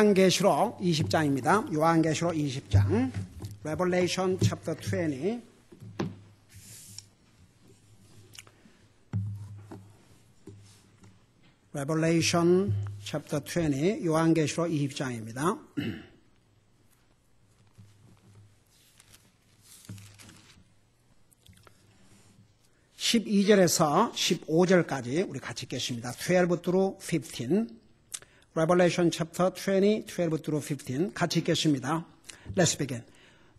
요한계시록 20장입니다. 요한계시록 20장 Revelation chapter 20 Revelation chapter 20 요한계시록 20장입니다. (12절에서) (15절까지) 우리 같이 읽겠습니다. 12 through 15 Revelation chapter 20, 12 through 15 같이 읽겠습니다. Let's begin.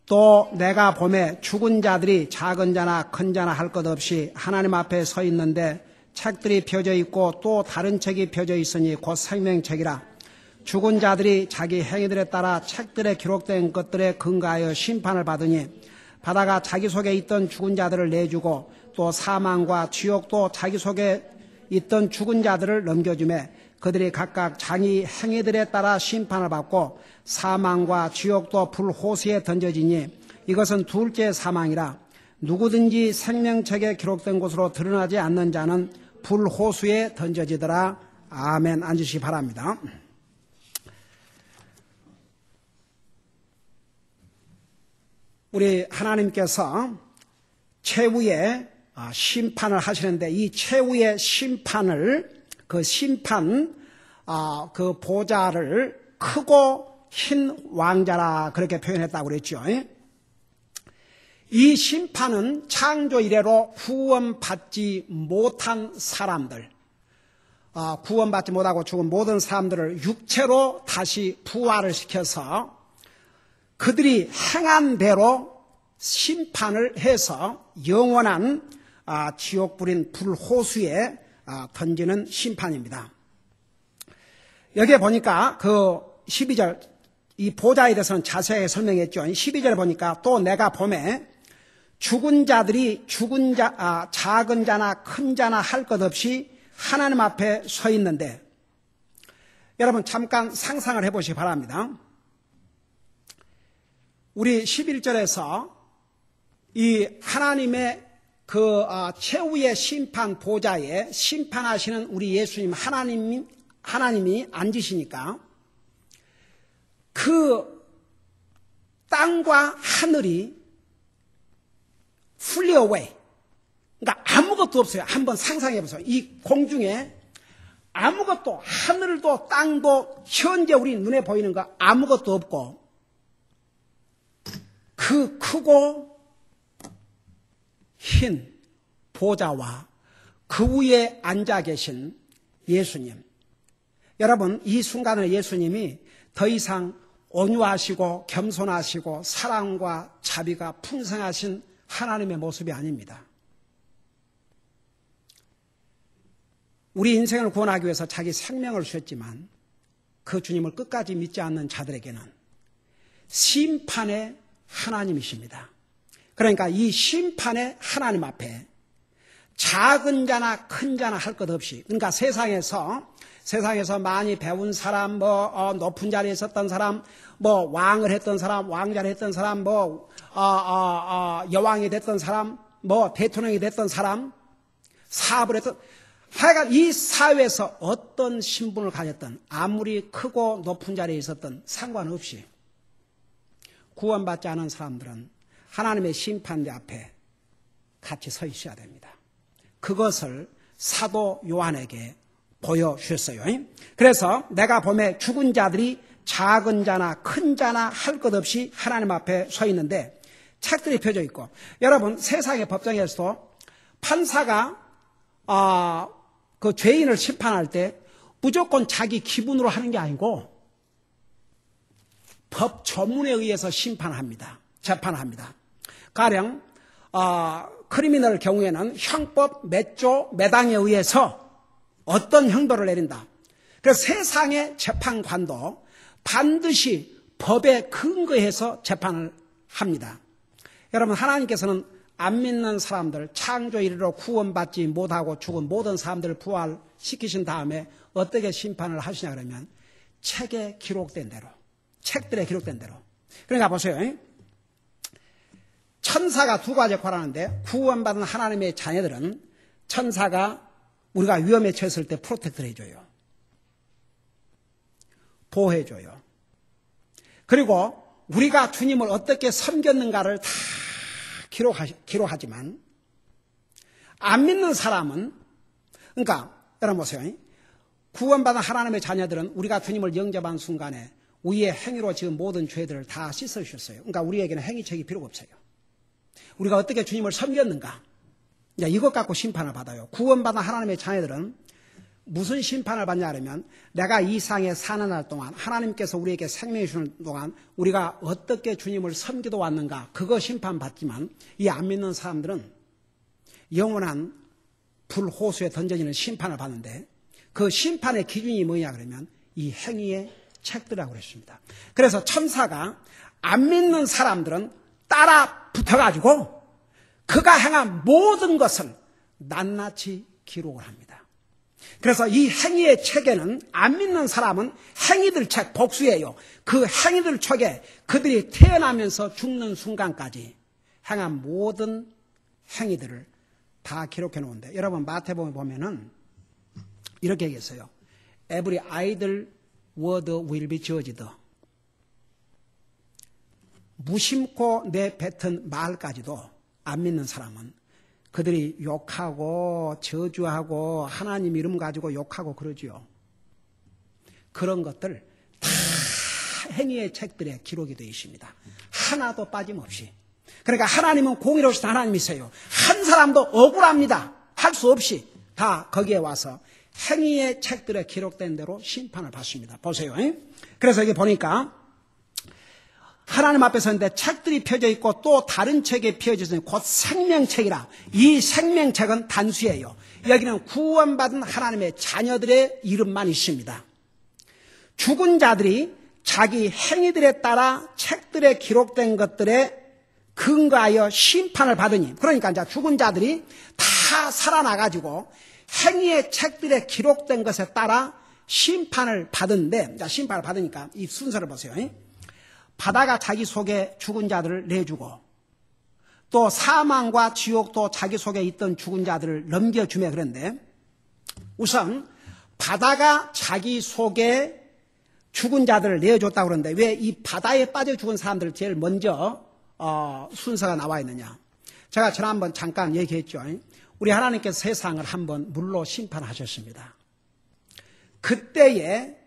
또 내가 보매 죽은 자들이 작은 자나 큰 자나 할 것 없이 하나님 앞에 서 있는데 책들이 펴져 있고 또 다른 책이 펴져 있으니 곧 생명책이라. 죽은 자들이 자기 행위들에 따라 책들에 기록된 것들에 근거하여 심판을 받으니 바다가 자기 속에 있던 죽은 자들을 내주고 또 사망과 지옥도 자기 속에 있던 죽은 자들을 넘겨주매 그들이 각각 자기 행위들에 따라 심판을 받고 사망과 지옥도 불호수에 던져지니 이것은 둘째 사망이라. 누구든지 생명책에 기록된 곳으로 드러나지 않는 자는 불호수에 던져지더라. 아멘. 앉으시기 바랍니다. 우리 하나님께서 최후의 심판을 하시는데 이 최후의 심판을 그 보좌를 크고 흰 왕자라 그렇게 표현했다고 그랬죠. 이 심판은 창조 이래로 구원받지 못한 사람들, 구원받지 못하고 죽은 모든 사람들을 육체로 다시 부활을 시켜서 그들이 행한 대로 심판을 해서 영원한 지옥 불인 불호수에 던지는 심판입니다. 여기에 보니까 그 12절 이 보좌에 대해서는 자세하게 설명했죠. 12절에 보니까 또 내가 보매 죽은 자들이 작은 자나 큰 자나 할 것 없이 하나님 앞에 서 있는데 여러분 잠깐 상상을 해보시기 바랍니다. 우리 11절에서 이 하나님의 그 최후의 심판 보좌에 심판하시는 우리 예수님 하나님이 앉으시니까 그 땅과 하늘이 flee away. 그러니까 아무것도 없어요. 한번 상상해 보세요. 이 공중에 아무것도 하늘도 땅도 현재 우리 눈에 보이는 거 아무것도 없고 그 크고 흰 보좌와 그 위에 앉아 계신 예수님. 여러분 이 순간에 예수님이 더 이상 온유하시고 겸손하시고 사랑과 자비가 풍성하신 하나님의 모습이 아닙니다. 우리 인생을 구원하기 위해서 자기 생명을 주셨지만 그 주님을 끝까지 믿지 않는 자들에게는 심판의 하나님이십니다. 그러니까 이 심판의 하나님 앞에 작은 자나 큰 자나 할 것 없이, 그러니까 세상에서 많이 배운 사람, 높은 자리에 있었던 사람, 왕을 했던 사람, 왕자를 했던 사람, 여왕이 됐던 사람, 대통령이 됐던 사람, 사업을 했던, 하여간 이 사회에서 어떤 신분을 가졌던, 아무리 크고 높은 자리에 있었던 상관없이 구원받지 않은 사람들은 하나님의 심판대 앞에 같이 서 있어야 됩니다. 그것을 사도 요한에게 보여주셨어요. 그래서 내가 보매 죽은 자들이 작은 자나 큰 자나 할 것 없이 하나님 앞에 서 있는데 책들이 펴져 있고, 여러분 세상의 법정에서도 판사가 그 죄인을 심판할 때 무조건 자기 기분으로 하는 게 아니고 법 조문에 의해서 재판합니다. 가령 크리미널 경우에는 형법 몇 조 몇 항에 의해서 어떤 형도를 내린다. 그래서 세상의 재판관도 반드시 법에 근거해서 재판을 합니다. 여러분 하나님께서는 안 믿는 사람들, 창조 이래로 구원받지 못하고 죽은 모든 사람들을 부활시키신 다음에 어떻게 심판을 하시냐 그러면 책들에 기록된 대로. 그러니까 보세요. 천사가 두 가지 역할을 하는데 구원받은 하나님의 자녀들은 천사가 우리가 위험에 처했을 때 프로텍트를 해줘요. 보호해줘요. 그리고 우리가 주님을 어떻게 섬겼는가를 다 기록하지만 안 믿는 사람은, 그러니까 여러분 보세요. 구원받은 하나님의 자녀들은 우리가 주님을 영접한 순간에 우리의 행위로 지은 모든 죄들을 다 씻어주셨어요. 그러니까 우리에게는 행위책이 필요가 없어요. 우리가 어떻게 주님을 섬겼는가, 이것 갖고 심판을 받아요. 구원받은 하나님의 자녀들은 무슨 심판을 받냐 하면, 내가 이 세상에 사는 날 동안 하나님께서 우리에게 생명을 주는 동안 우리가 어떻게 주님을 섬기도 왔는가, 그거 심판받지만 이 안 믿는 사람들은 영원한 불호수에 던져지는 심판을 받는데, 그 심판의 기준이 뭐냐 그러면 이 행위의 책들이라고 그랬습니다. 그래서 천사가 안 믿는 사람들은 따라 붙어가지고 그가 행한 모든 것을 낱낱이 기록을 합니다. 그래서 이 행위의 책에는 안 믿는 사람은 행위들 책, 복수예요. 그 행위들 책에 그들이 태어나면서 죽는 순간까지 행한 모든 행위들을 다 기록해 놓은데, 여러분 마태복음에 보면은 이렇게 얘기했어요. Every idle word will be judged. 무심코 내뱉은 말까지도 안 믿는 사람은 그들이 욕하고 저주하고 하나님 이름 가지고 욕하고 그러지요. 그런 것들 다 행위의 책들에 기록이 되어 있습니다. 하나도 빠짐없이. 그러니까 하나님은 공의로우신 하나님이세요. 한 사람도 억울합니다. 할 수 없이 다 거기에 와서 행위의 책들에 기록된 대로 심판을 받습니다. 보세요. 그래서 여기 보니까 하나님 앞에 서는데 책들이 펴져 있고 또 다른 책에 펴져 있으니 곧 생명책이라. 이 생명책은 단수예요. 여기는 구원받은 하나님의 자녀들의 이름만 있습니다. 죽은 자들이 자기 행위들에 따라 책들에 기록된 것들에 근거하여 심판을 받으니, 그러니까 이제 죽은 자들이 다 살아나가지고 행위의 책들에 기록된 것에 따라 심판을 받은데, 심판을 받으니까 이 순서를 보세요. 바다가 자기 속에 죽은 자들을 내주고, 또 사망과 지옥도 자기 속에 있던 죽은 자들을 넘겨주며, 그런데 우선 바다가 자기 속에 죽은 자들을 내줬다고 그러는데 왜 이 바다에 빠져 죽은 사람들을 제일 먼저 순서가 나와 있느냐. 제가 지난번 잠깐 얘기했죠. 우리 하나님께서 세상을 한번 물로 심판하셨습니다. 그때에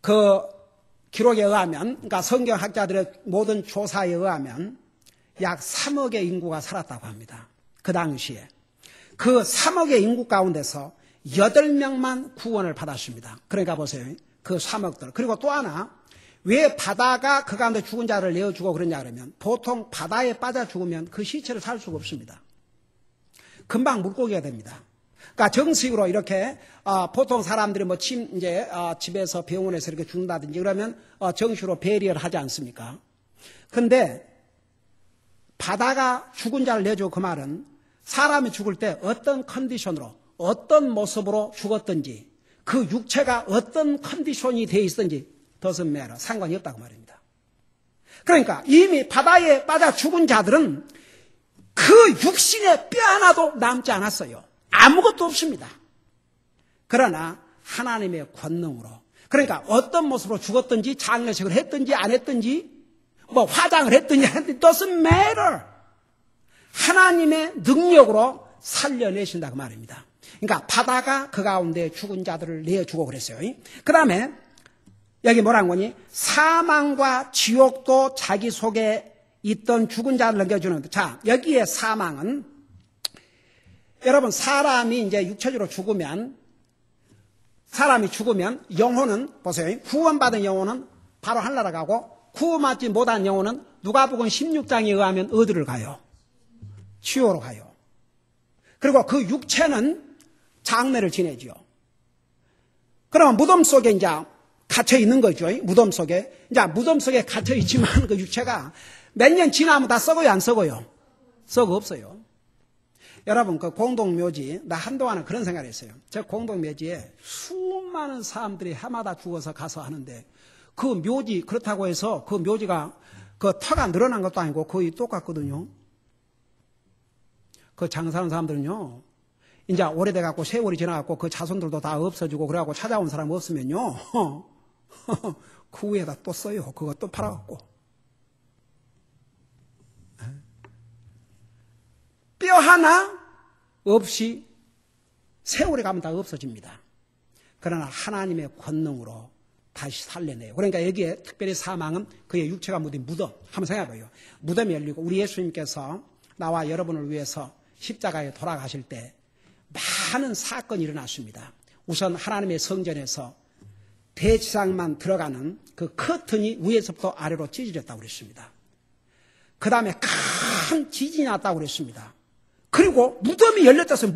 그 기록에 의하면, 그러니까 성경학자들의 모든 조사에 의하면 약 3억의 인구가 살았다고 합니다. 그 당시에. 그 3억의 인구 가운데서 8명만 구원을 받았습니다. 그러니까 보세요. 그 3억들. 그리고 또 하나, 왜 바다가 그 가운데 죽은 자를 내어주고 그러냐 그러면, 보통 바다에 빠져 죽으면 그 시체를 살 수가 없습니다. 금방 물고기가 됩니다. 그러니까 정식으로 이렇게 보통 사람들이 뭐 이제 집에서 병원에서 이렇게 죽는다든지 그러면 정식으로 베리어를 하지 않습니까? 근데 바다가 죽은 자를 내주고, 그 말은 사람이 죽을 때 어떤 컨디션으로 어떤 모습으로 죽었든지 그 육체가 어떤 컨디션이 되어 있든지 doesn't matter, 상관이 없다고 말입니다. 그러니까 이미 바다에 빠져 죽은 자들은 그 육신의 뼈 하나도 남지 않았어요. 아무것도 없습니다. 그러나 하나님의 권능으로, 그러니까 어떤 모습으로 죽었든지 장례식을 했든지 안 했든지 뭐 화장을 했든지 안 했든지 doesn't matter. 하나님의 능력으로 살려내신다고 말입니다. 그러니까 바다가 그 가운데 죽은 자들을 내어주고 그랬어요. 그 다음에 여기 뭐라는 거니? 사망과 지옥도 자기 속에 있던 죽은 자를 넘겨주는. 자, 여기에 사망은, 여러분 사람이 이제 육체적으로 죽으면, 사람이 죽으면 영혼은, 보세요. 구원받은 영혼은 바로 하늘나라 가고, 구원받지 못한 영혼은 누가복음 16장에 의하면 어디를 가요? 지옥으로 가요. 그리고 그 육체는 장례를 지내죠. 그러면 무덤 속에 이제 갇혀 있는 거죠. 무덤 속에. 이제 무덤 속에 갇혀 있지만 그 육체가 몇 년 지나면 다 썩어요, 안 썩어요? 썩어 없어요. 여러분, 그 공동묘지, 나 한동안은 그런 생각을 했어요. 저 공동묘지에 수많은 사람들이 해마다 죽어서 가서 하는데, 그 묘지, 그렇다고 해서 그 묘지가 그 터가 늘어난 것도 아니고 거의 똑같거든요. 그 장사하는 사람들은요, 이제 오래돼갖고 세월이 지나갖고 그 자손들도 다 없어지고 그래갖고 찾아온 사람 없으면요, 그 위에다 또 써요. 그거 또 팔아갖고. 뼈 하나 없이 세월이 가면 다 없어집니다. 그러나 하나님의 권능으로 다시 살려내요. 그러니까 여기에 특별히 사망은 그의 육체가 묻은 무덤. 한번 생각해봐요. 무덤이 열리고 우리 예수님께서 나와 여러분을 위해서 십자가에 돌아가실 때 많은 사건이 일어났습니다. 우선 하나님의 성전에서 대지상만 들어가는 그 커튼이 위에서부터 아래로 찢어졌다고 그랬습니다. 그 다음에 큰 지진이 났다고 그랬습니다. 그리고 무덤이 열렸다고 했어요.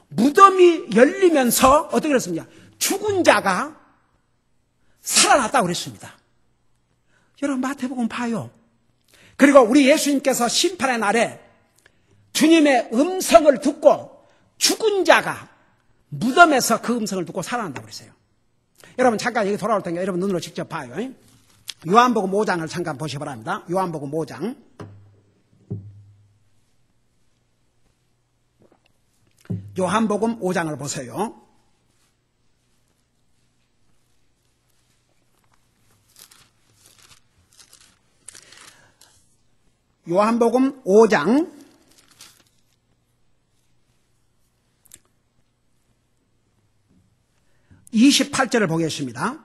무덤이 열리면서 어떻게 그랬습니까? 죽은 자가 살아났다고 그랬습니다. 여러분 마태복음 봐요. 그리고 우리 예수님께서 심판의 날에 주님의 음성을 듣고 죽은 자가 무덤에서 그 음성을 듣고 살아난다고 그랬어요. 여러분 잠깐 여기 돌아올 테니까 여러분 눈으로 직접 봐요. 요한복음 5장을 잠깐 보시기 바랍니다. 요한복음 5장. 요한복음 5장을 보세요. 요한복음 5장 28절을 보겠습니다.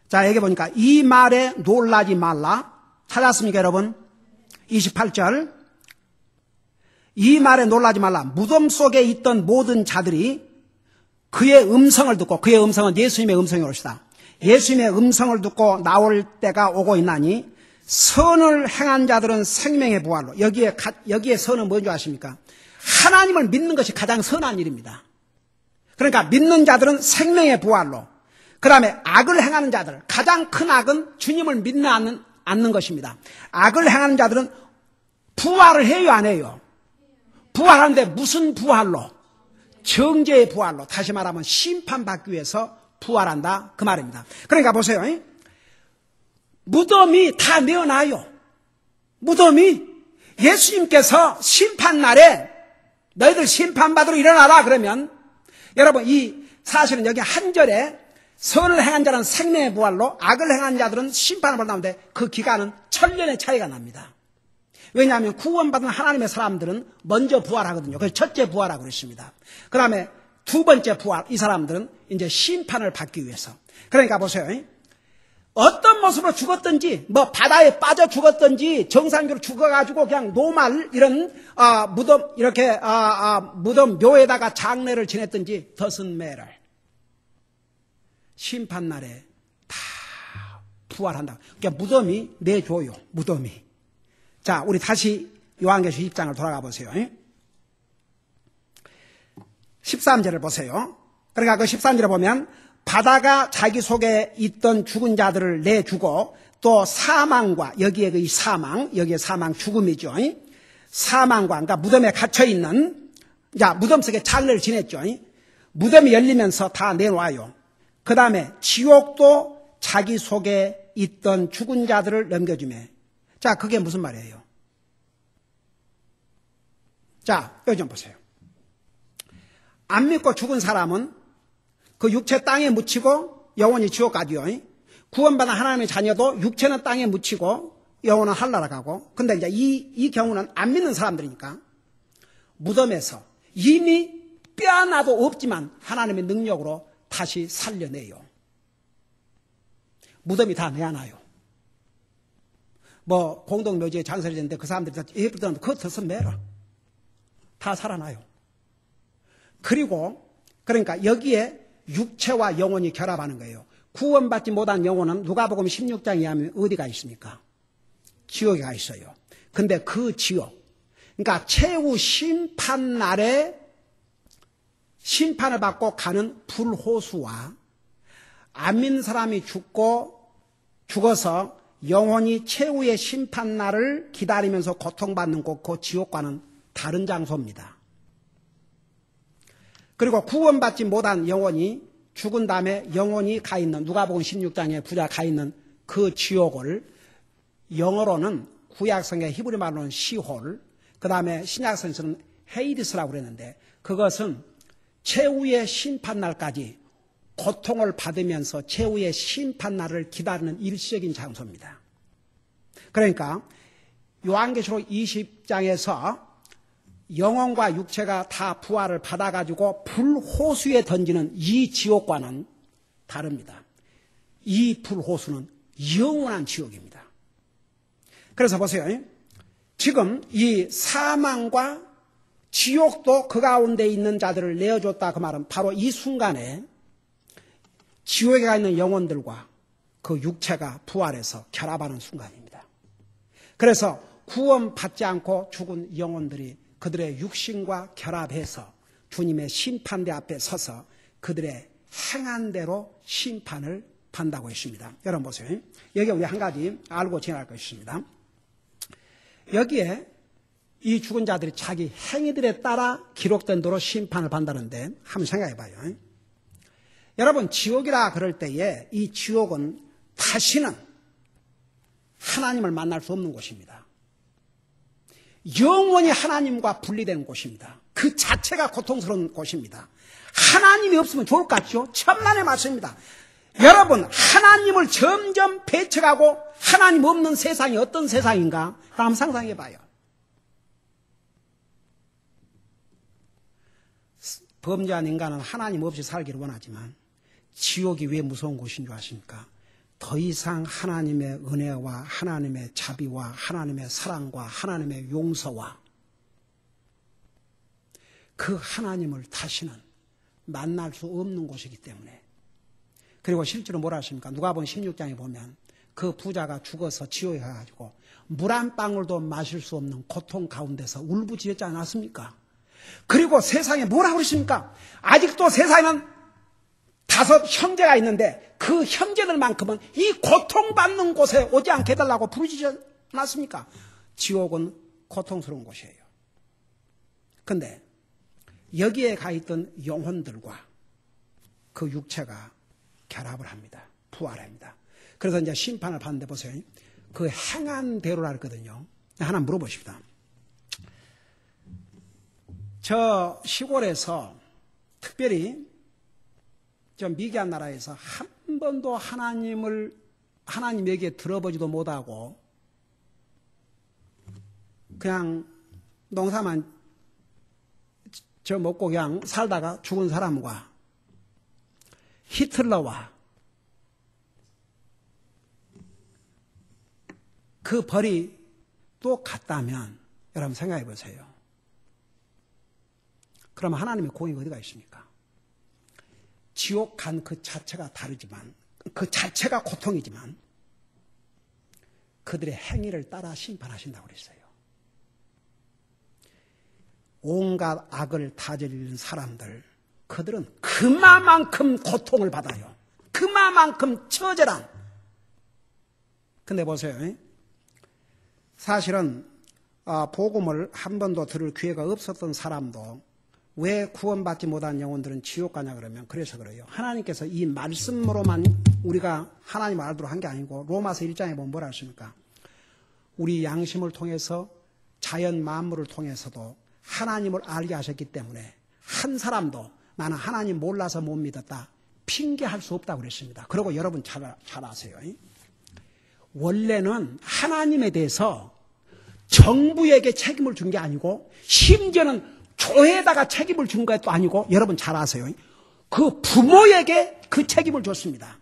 자, 여기 보니까 이 말에 놀라지 말라. 찾았습니까, 여러분? 28절. 이 말에 놀라지 말라. 무덤 속에 있던 모든 자들이 그의 음성을 듣고, 그의 음성은 예수님의 음성이 옳시다. 예수님의 음성을 듣고 나올 때가 오고 있나니 선을 행한 자들은 생명의 부활로. 여기에 선은 뭔지 아십니까? 하나님을 믿는 것이 가장 선한 일입니다. 그러니까 믿는 자들은 생명의 부활로. 그 다음에 악을 행하는 자들, 가장 큰 악은 주님을 믿지 않는 것입니다. 악을 행하는 자들은 부활을 해요, 안 해요? 부활하는데 무슨 부활로? 정죄의 부활로. 다시 말하면 심판받기 위해서 부활한다, 그 말입니다. 그러니까 보세요. 무덤이 다 내어놔요. 무덤이. 예수님께서 심판날에 너희들 심판받으러 일어나라 그러면, 여러분 이 사실은 여기 한 절에 선을 행한 자는 생명의 부활로, 악을 행한 자들은 심판을 받는데 그 기간은 천년의 차이가 납니다. 왜냐하면 구원받은 하나님의 사람들은 먼저 부활하거든요. 그래서 첫째 부활하고 그랬습니다. 그 다음에 두 번째 부활, 이 사람들은 이제 심판을 받기 위해서. 그러니까 보세요. 어떤 모습으로 죽었든지, 뭐 바다에 빠져 죽었든지, 정상적으로 죽어가지고 그냥 노말 이런 무덤 이렇게 무덤 묘에다가 장례를 지냈든지, doesn't matter. 심판날에 다 부활한다. 그러니까 무덤이 내줘요. 무덤이. 자, 우리 다시 요한계시록 20장을 돌아가 보세요. 13절을 보세요. 그러니까 그 13절에 보면 바다가 자기 속에 있던 죽은 자들을 내주고, 또 사망과, 여기에 그 사망, 여기에 사망 죽음이죠. 사망과, 그러니까 무덤에 갇혀있는, 자, 무덤 속에 장례를 지냈죠. 무덤이 열리면서 다 내놔요. 그 다음에 지옥도 자기 속에 있던 죽은 자들을 넘겨주매. 자, 그게 무슨 말이에요? 자, 여기 좀 보세요. 안 믿고 죽은 사람은 그 육체 땅에 묻히고 영원히 지옥 가디요. 구원받은 하나님의 자녀도 육체는 땅에 묻히고 영혼은 하늘나라 가고. 근데 이제 이 경우는 안 믿는 사람들이니까 무덤에서 이미 뼈 하나도 없지만 하나님의 능력으로 다시 살려내요. 무덤이 다 내놔요. 뭐 공동묘지에 장사를 했는데 그 사람들이 다 예쁘더라도 그거 더 매라. 다 살아나요. 그리고 그러니까 여기에 육체와 영혼이 결합하는 거예요. 구원받지 못한 영혼은 누가복음 16장에 하면 어디가 있습니까? 지옥에 가 있어요. 근데 그 지옥, 그러니까 최후 심판날에 심판을 받고 가는 불호수와 안 믿는 사람이 죽어서 영혼이 최후의 심판날을 기다리면서 고통받는 곳, 그 지옥과는 다른 장소입니다. 그리고 구원받지 못한 영혼이 죽은 다음에 영혼이 가 있는, 누가복음 16장에 부자 가 있는 그 지옥을 영어로는 구약성의 히브리 말로는 시홀, 그 다음에 신약성에서는 헤이디스라고 그랬는데, 그것은 최후의 심판날까지 고통을 받으면서 최후의 심판날을 기다리는 일시적인 장소입니다. 그러니까 요한계시록 20장에서 영혼과 육체가 다 부활을 받아가지고 불호수에 던지는 이 지옥과는 다릅니다. 이 불호수는 영원한 지옥입니다. 그래서 보세요. 지금 이 사망과 지옥도 그 가운데 있는 자들을 내어줬다 그 말은 바로 이 순간에 지옥에 가 있는 영혼들과 그 육체가 부활해서 결합하는 순간입니다. 그래서 구원받지 않고 죽은 영혼들이 그들의 육신과 결합해서 주님의 심판대 앞에 서서 그들의 행한 대로 심판을 받는다고 했습니다. 여러분 보세요. 여기 우리 한 가지 알고 지나갈 것입니다. 여기에 이 죽은 자들이 자기 행위들에 따라 기록된 대로 심판을 받는다는데 한번 생각해 봐요. 여러분 지옥이라 그럴 때에 이 지옥은 다시는 하나님을 만날 수 없는 곳입니다. 영원히 하나님과 분리되는 곳입니다. 그 자체가 고통스러운 곳입니다. 하나님이 없으면 좋을 것 같죠? 천만의 말씀입니다. 여러분 하나님을 점점 배척하고 하나님 없는 세상이 어떤 세상인가 한번 상상해 봐요. 범죄한 인간은 하나님 없이 살기를 원하지만 지옥이 왜 무서운 곳인 줄 아십니까? 더 이상 하나님의 은혜와 하나님의 자비와 하나님의 사랑과 하나님의 용서와 그 하나님을 다시는 만날 수 없는 곳이기 때문에. 그리고 실제로 뭐라 하십니까? 누가복음 16장에 보면 그 부자가 죽어서 지옥에 가가지고 물 한 방울도 마실 수 없는 고통 가운데서 울부짖었지 않았습니까? 그리고 세상에 뭐라고 그러십니까? 아직도 세상에는 5 형제가 있는데 그 형제들만큼은 이 고통받는 곳에 오지 않게 해달라고 부르짖지 않았습니까? 지옥은 고통스러운 곳이에요. 그런데 여기에 가 있던 영혼들과 그 육체가 결합을 합니다. 부활합니다. 그래서 이제 심판을 받는데 보세요. 그 행한 대로라 했거든요. 하나 물어보십시다. 저 시골에서 특별히 저 미개한 나라에서 한 번도 하나님에게 들어보지도 못하고 그냥 농사만 저 먹고 그냥 살다가 죽은 사람과 히틀러와 그 벌이 또 같다면 여러분 생각해 보세요. 그러면 하나님의 공의가 어디가 있습니까? 지옥 간 그 자체가 다르지만 그 자체가 고통이지만 그들의 행위를 따라 심판하신다고 그랬어요. 온갖 악을 다스리는 사람들 그들은 그만큼 고통을 받아요. 그만큼 처절한. 근데 보세요. 사실은 복음을 한 번도 들을 기회가 없었던 사람도 왜 구원받지 못한 영혼들은 지옥 가냐 그러면 그래서 그래요. 하나님께서 이 말씀으로만 우리가 하나님을 알도록 한 게 아니고 로마서 1장에 보면 뭐라 하십니까? 우리 양심을 통해서 자연 만물을 통해서도 하나님을 알게 하셨기 때문에 한 사람도 나는 하나님 몰라서 못 믿었다 핑계할 수 없다고 그랬습니다. 그리고 여러분 잘 아세요. 원래는 하나님에 대해서 정부에게 책임을 준 게 아니고 심지어는 교회에다가 책임을 준 것도 아니고 여러분 잘 아세요. 그 부모에게 그 책임을 줬습니다.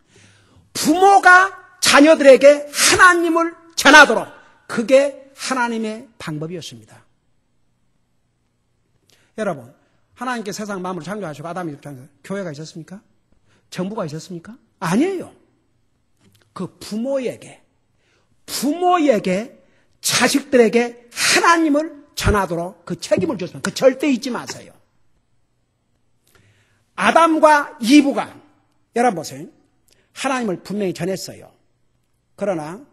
부모가 자녀들에게 하나님을 전하도록 그게 하나님의 방법이었습니다. 여러분 하나님께 세상 만물을 창조하시고 아담이 창조하시고 교회가 있었습니까? 정부가 있었습니까? 아니에요. 그 부모에게 자식들에게 하나님을 전하도록 그 책임을 줬습니다. 그 절대 잊지 마세요. 아담과 이브가 여러분 보세요. 하나님을 분명히 전했어요. 그러나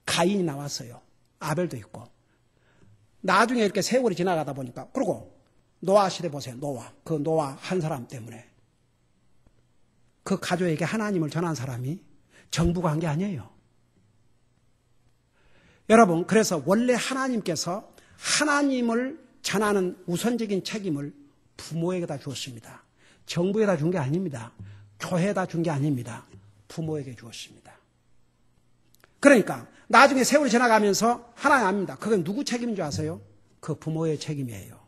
가인이 나왔어요. 아벨도 있고. 나중에 이렇게 세월이 지나가다 보니까 그리고 노아 시대 보세요. 그 노아 한 사람 때문에 그 가족에게 하나님을 전한 사람이 정부가 한 게 아니에요. 여러분 그래서 원래 하나님께서 하나님을 전하는 우선적인 책임을 부모에게다 주었습니다. 정부에다 준 게 아닙니다. 교회에다 준 게 아닙니다. 부모에게 주었습니다. 그러니까 나중에 세월이 지나가면서 하나님 압니다. 그건 누구 책임인 줄 아세요? 그 부모의 책임이에요.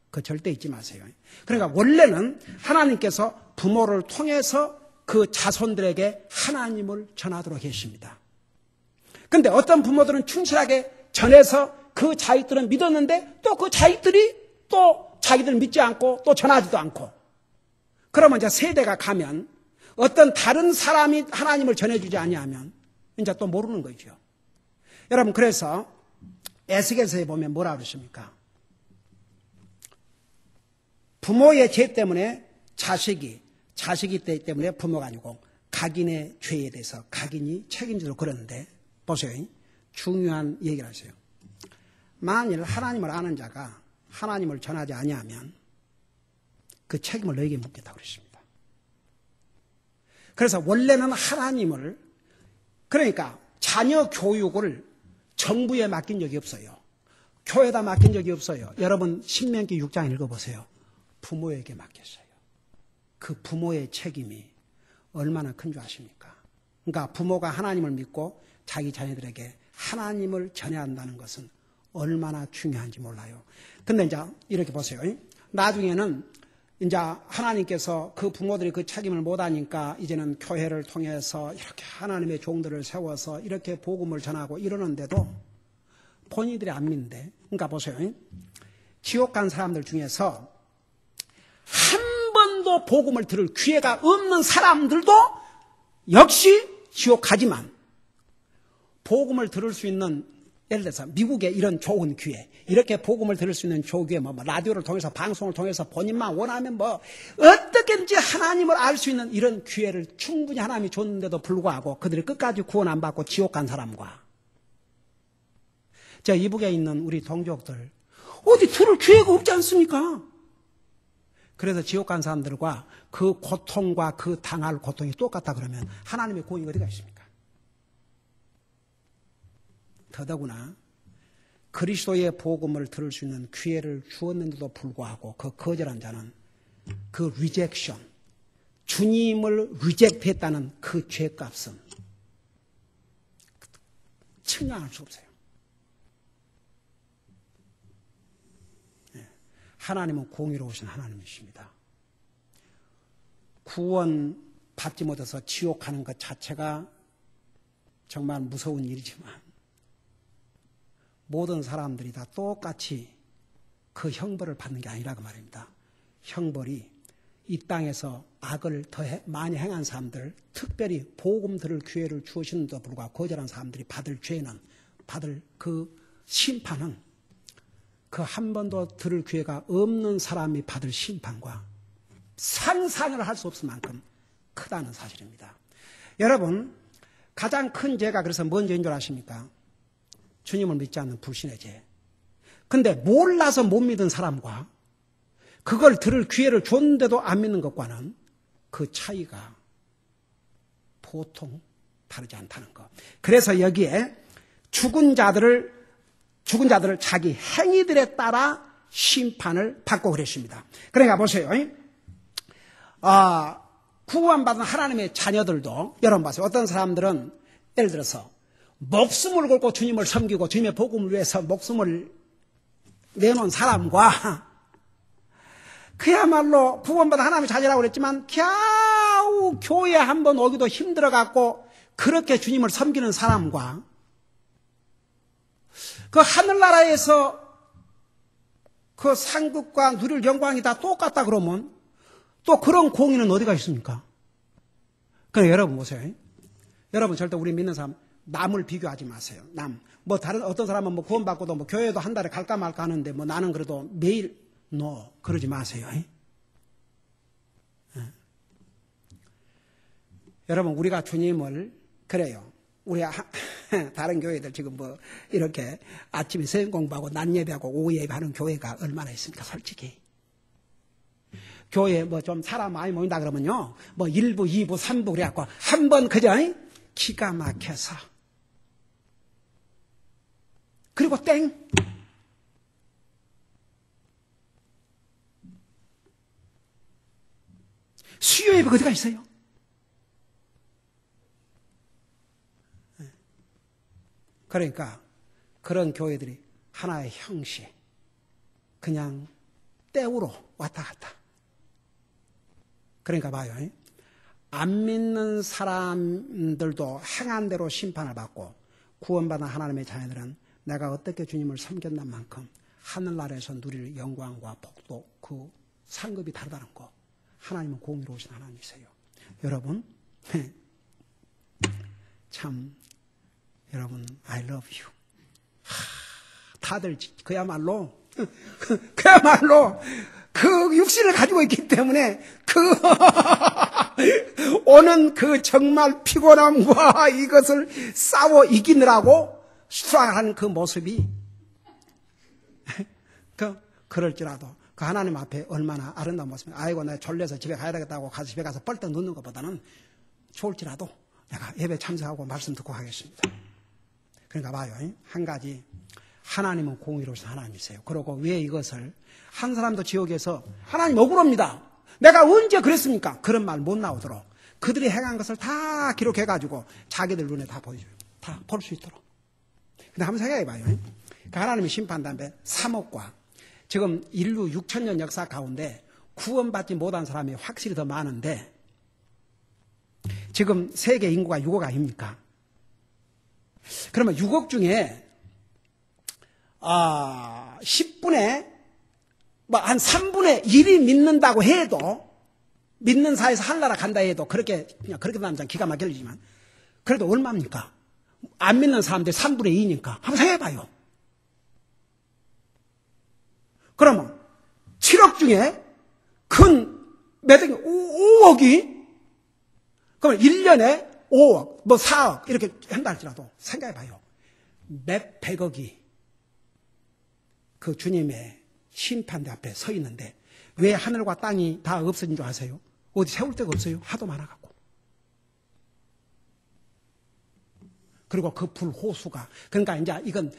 그 절대 잊지 마세요. 그러니까 원래는 하나님께서 부모를 통해서 그 자손들에게 하나님을 전하도록 계십니다. 그런데 어떤 부모들은 충실하게 전해서 그 자식들은 믿었는데 또 그 자식들이 또 자기들 믿지 않고 또 전하지도 않고, 그러면 이제 세대가 가면 어떤 다른 사람이 하나님을 전해주지 아니하면 이제 또 모르는 거죠. 여러분, 그래서 에스겔서에 보면 뭐라 그러십니까? 부모의 죄 때문에 자식이 때문에 부모가 아니고 각인의 죄에 대해서 각인이 책임지도록 그러는데, 보세요. 중요한 얘기를 하세요. 만일 하나님을 아는 자가 하나님을 전하지 아니하면 그 책임을 너에게 묻겠다고 그러십니다. 그래서 원래는 하나님을, 그러니까 자녀 교육을 정부에 맡긴 적이 없어요. 교회에다 맡긴 적이 없어요. 여러분 신명기 6장 읽어보세요. 부모에게 맡겼어요. 그 부모의 책임이 얼마나 큰 줄 아십니까? 그러니까 부모가 하나님을 믿고 자기 자녀들에게 하나님을 전해야 한다는 것은 얼마나 중요한지 몰라요. 근데 이제 이렇게 보세요. 나중에는 이제 하나님께서 그 부모들이 그 책임을 못하니까 이제는 교회를 통해서 이렇게 하나님의 종들을 세워서 이렇게 복음을 전하고 이러는데도 본인들이 안 믿는데, 그러니까 보세요. 지옥 간 사람들 중에서 한 번도 복음을 들을 기회가 없는 사람들도 역시 지옥 가지만, 복음을 들을 수 있는, 예를 들어서 미국의 이런 좋은 기회, 이렇게 복음을 들을 수 있는 좋은 기회, 라디오를 통해서, 방송을 통해서 본인만 원하면 어떻게든지 하나님을 알 수 있는 이런 기회를 충분히 하나님이 줬는데도 불구하고 그들이 끝까지 구원 안 받고 지옥 간 사람과, 저 이북에 있는 우리 동족들 어디 들을 기회가 없지 않습니까? 그래서 지옥 간 사람들과 그 고통과 그 당할 고통이 똑같다 그러면 하나님의 공의가 어디가 있습니까? 더더구나 그리스도의 복음을 들을 수 있는 기회를 주었는데도 불구하고 그 거절한 자는 그 리젝션, 주님을 리젝트했다는 그 죄값은 측량할 수 없어요. 하나님은 공의로우신 하나님이십니다. 구원 받지 못해서 지옥 가는 것 자체가 정말 무서운 일이지만 모든 사람들이 다 똑같이 그 형벌을 받는 게 아니라고 말입니다. 형벌이 이 땅에서 악을 더 많이 행한 사람들, 특별히 복음 들을 기회를 주시는데도 불구하고 거절한 사람들이 받을 죄는, 받을 그 심판은 그 한 번도 들을 기회가 없는 사람이 받을 심판과 상상을 할 수 없을 만큼 크다는 사실입니다. 여러분, 가장 큰 죄가 그래서 뭔 죄인 줄 아십니까? 주님을 믿지 않는 불신의 죄. 근데 몰라서 못 믿은 사람과 그걸 들을 기회를 줬는데도 안 믿는 것과는 그 차이가 보통 다르지 않다는 것. 그래서 여기에 죽은 자들을 자기 행위들에 따라 심판을 받고 그랬습니다. 그러니까 보세요. 구원받은 하나님의 자녀들도 여러분 보세요. 어떤 사람들은 예를 들어서 목숨을 걸고 주님을 섬기고 주님의 복음을 위해서 목숨을 내놓은 사람과 그야말로 구원받은 하나님의 자녀라고 그랬지만 겨우 교회 한번 오기도 힘들어갖고 그렇게 주님을 섬기는 사람과 그 하늘나라에서 그 상급과 누릴 영광이 다 똑같다 그러면 또 그런 공의는 어디가 있습니까? 그래 여러분 보세요. 여러분 절대 우리 믿는 사람 남을 비교하지 마세요. 남. 다른 어떤 사람은 구원받고도 교회도 한 달에 갈까 말까 하는데 나는 그래도 매일 그러지 마세요. 여러분 우리가 주님을 그래요. 우리 다른 교회들 지금 이렇게 아침에 새벽 공부하고 낮 예배하고 오후 예배하는 교회가 얼마나 있습니까? 솔직히. 교회 좀 사람 많이 모인다 그러면요. 1부, 2부, 3부 그래갖고 한 번 그저 기가 막혀서 그리고 땡. 하나님의 예배가 어디가 있어요? 그러니까 그런 교회들이 하나의 형식, 그냥 때우러 왔다 갔다. 그러니까 봐요. 안 믿는 사람들도 행한 대로 심판을 받고 구원받은 하나님의 자녀들은 내가 어떻게 주님을 섬겼는 만큼 하늘나라에서 누릴 영광과 복도 그 상급이 다르다는 거. 하나님은 공의로우신 하나님이세요. 여러분, 참 여러분 I love you. 다들 그야말로 그 육신을 가지고 있기 때문에 오는 그 정말 피곤함과 이것을 싸워 이기느라고 수행하는 그 모습이 그럴지라도 그 하나님 앞에 얼마나 아름다운 모습입니다. 아이고 내가 졸려서 집에 가야 되겠다고 가서 집에 가서 뻘떡 눕는 것보다는 좋을지라도 내가 예배 참석하고 말씀 듣고 하겠습니다. 그러니까 봐요. 한 가지 하나님은 공의로우신 하나님이세요. 그리고 왜 이것을 한 사람도 지옥에서 하나님 억울합니다. 내가 언제 그랬습니까? 그런 말 못 나오도록 그들이 행한 것을 다 기록해가지고 자기들 눈에 다 보여줘요. 다 볼 수 있도록. 근데 한번 생각해봐요. 그러니까 하나님의 심판 다음에 3억과 지금 인류 6천년 역사 가운데 구원받지 못한 사람이 확실히 더 많은데 지금 세계 인구가 6억 아닙니까? 그러면 6억 중에 10분의 한 3분의 1이 믿는다고 해도 믿는 사이에서 하늘나라 간다 해도 그렇게 남자는 기가 막히지만 그래도 얼마입니까? 안 믿는 사람들 3분의 2니까 한번 생각해봐요. 그러면 7억 중에 몇 억이 5억이 그러면 1년에 5억 4억 이렇게 한다 할지라도 생각해봐요. 몇 백억이 그 주님의 심판대 앞에 서 있는데 왜 하늘과 땅이 다 없어진 줄 아세요? 어디 세울 데가 없어요. 하도 많아갖고. 그리고 그 불호수가 그러니까 이제 이건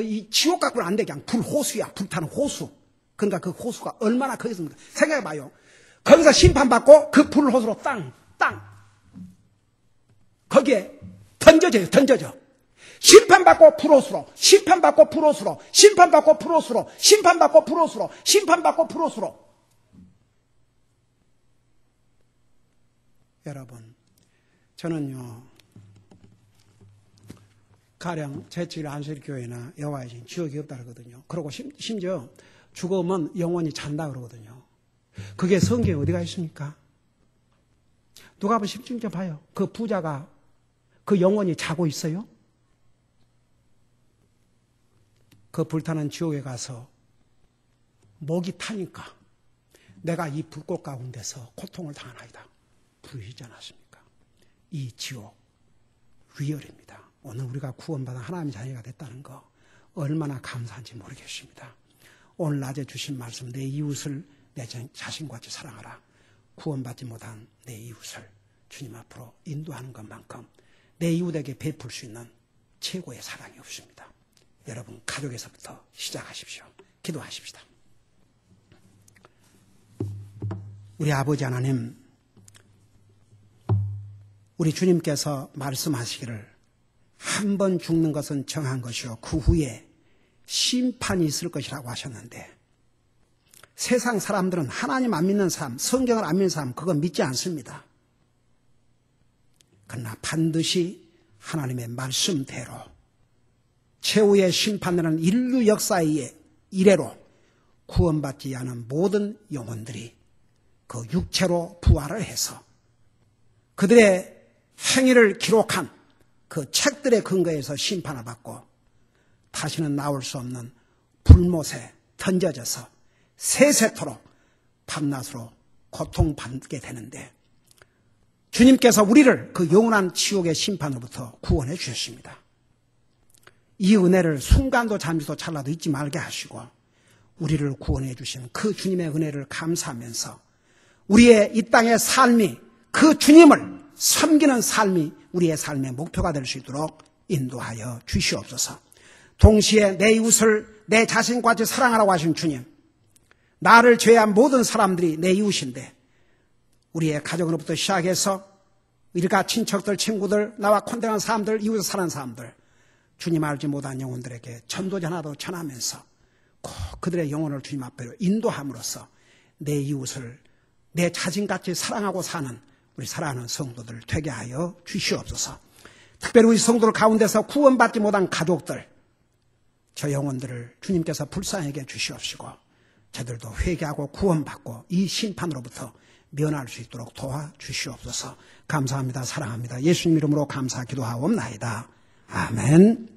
이 지옥 갖고는 안 되게 그냥 불호수야. 불타는 호수. 그러니까 그 호수가 얼마나 크겠습니까? 생각해봐요. 거기서 심판받고 그 불호수로 땅 거기에 던져져. 심판받고 불호수로, 심판받고 불호수로, 심판받고 불호수로, 심판받고 불호수로, 심판받고 불호수로. 여러분, 저는요, 가령 제칠 안식교회나 여호와의 신 지옥이 없다 그러거든요. 그리고 심지어 죽으면 영원히 잔다 그러거든요. 그게 성경에 어디가 있습니까? 누가 한번 심증 좀 봐요. 그 부자가 그 영원히 자고 있어요? 그 불타는 지옥에 가서 목이 타니까 내가 이 불꽃 가운데서 고통을 당하나이다. 부르시지 않았습니까? 이 지옥 리얼입니다. 오늘 우리가 구원받은 하나님의 자녀가 됐다는 거 얼마나 감사한지 모르겠습니다. 오늘 낮에 주신 말씀 내 이웃을 내 자신과 같이 사랑하라. 구원받지 못한 내 이웃을 주님 앞으로 인도하는 것만큼 내 이웃에게 베풀 수 있는 최고의 사랑이 없습니다. 여러분 가족에서부터 시작하십시오. 기도하십시다. 우리 아버지 하나님, 우리 주님께서 말씀하시기를 한 번 죽는 것은 정한 것이요 그 후에 심판이 있을 것이라고 하셨는데 세상 사람들은 하나님 안 믿는 사람, 성경을 안 믿는 사람 그건 믿지 않습니다. 그러나 반드시 하나님의 말씀대로 최후의 심판되는 인류 역사의 이래로 구원받지 않은 모든 영혼들이 그 육체로 부활을 해서 그들의 행위를 기록한 그 책들의 근거에서 심판을 받고 다시는 나올 수 없는 불못에 던져져서 세세토록 밤낮으로 고통받게 되는데 주님께서 우리를 그 영원한 지옥의 심판으로부터 구원해 주셨습니다. 이 은혜를 순간도 잠시도 찰나도 잊지 말게 하시고 우리를 구원해 주신 그 주님의 은혜를 감사하면서 우리의 이 땅의 삶이 그 주님을 섬기는 삶이 우리의 삶의 목표가 될 수 있도록 인도하여 주시옵소서. 동시에 내 이웃을 내 자신과 같이 사랑하라고 하신 주님, 나를 제외한 모든 사람들이 내 이웃인데 우리의 가정으로부터 시작해서 일가 친척들, 친구들, 나와 컨택한 사람들, 이웃에 사는 사람들, 주님 알지 못한 영혼들에게 전도전화도 전하면서 꼭 그들의 영혼을 주님 앞으로 인도함으로써 내 이웃을 내 자신같이 사랑하고 사는 우리 사랑하는 성도들 되게 하여 주시옵소서. 특별히 우리 성도들 가운데서 구원받지 못한 가족들, 저 영혼들을 주님께서 불쌍하게 주시옵시고 저들도 회개하고 구원받고 이 심판으로부터 면할 수 있도록 도와주시옵소서. 감사합니다. 사랑합니다. 예수님 이름으로 감사 기도하옵나이다. 아멘.